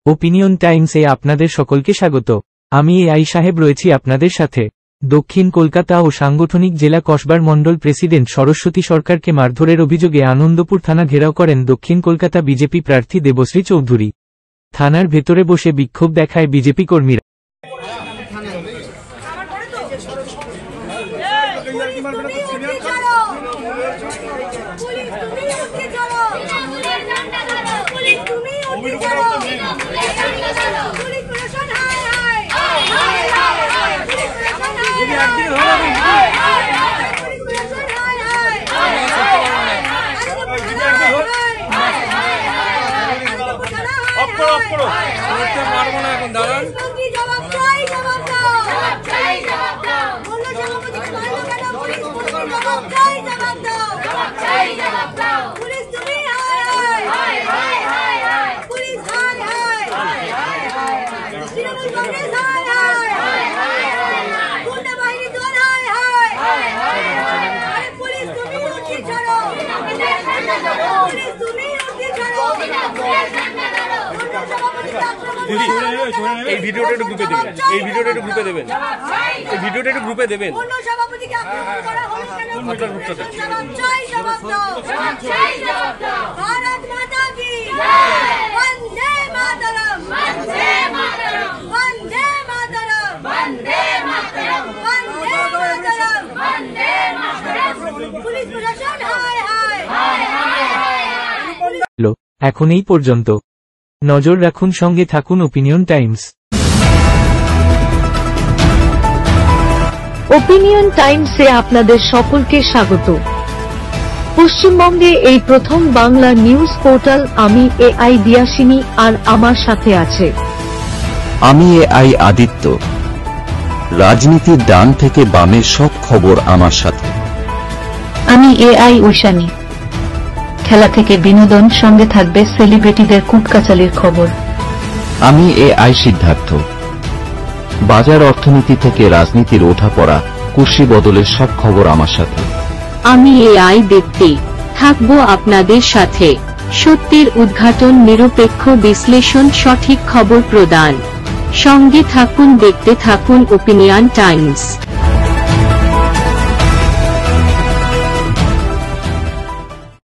Opinion টাইমসে আপনাদের সকলকে স্বাগত। আমি এআই সাহেব রয়েছি আপনাদের সাথে। দক্ষিণ কলকাতা ও সাংগঠনিক জেলা কসবার মণ্ডল প্রেসিডেন্ট সরস্বতী সরকারকে মারধরের অভিযোগে আনন্দপুর থানা ঘেরাও করেন দক্ষিণ কলকাতা বিজেপি প্রার্থী দেবশ্রী চৌধুরী। থানার ভেতরে বসে বিক্ষোভ দেখায় বিজেপি কর্মীরা। এই ভিডিওটা একটু গ্রুপে দেবেন, এই ভিডিওটা একটু গ্রুপে দেবেন, এই ভিডিওটা একটু গ্রুপে দেবেন। এখন এই পর্যন্ত। নজর রাখুন, সঙ্গে থাকুন ওপিনিয়ন টাইমস। ওপিনিয়ন টাইমসে আপনাদের সকলকে স্বাগত। পশ্চিমবঙ্গে এই প্রথম বাংলা নিউজ পোর্টাল। আমি এআই দিয়াসিনী, আর আমার সাথে আছে আমি এআই আদিত্য। রাজনীতির ডান থেকে বামের সব খবর আমার সাথে। আমি এআই ঐশানী। খেলা থেকে বিনোদন, সঙ্গে থাকবে সেলিব্রিটিদের কুটকাচালির খবর। আমি এআই সিদ্ধার্থ। বাজার অর্থনীতি থেকে রাজনীতির ওঠাপড়া, কুর্সি বদলের সব খবর আমার সাথে। আমি এআই দীপ্তি, থাকবো আপনাদের সাথে। সত্যের উদ্ঘাটন, নিরপেক্ষ বিশ্লেষণ, সঠিক খবর প্রদান। সঙ্গে থাকুন, দেখতে থাকুন ওপিনিয়ন টাইমস।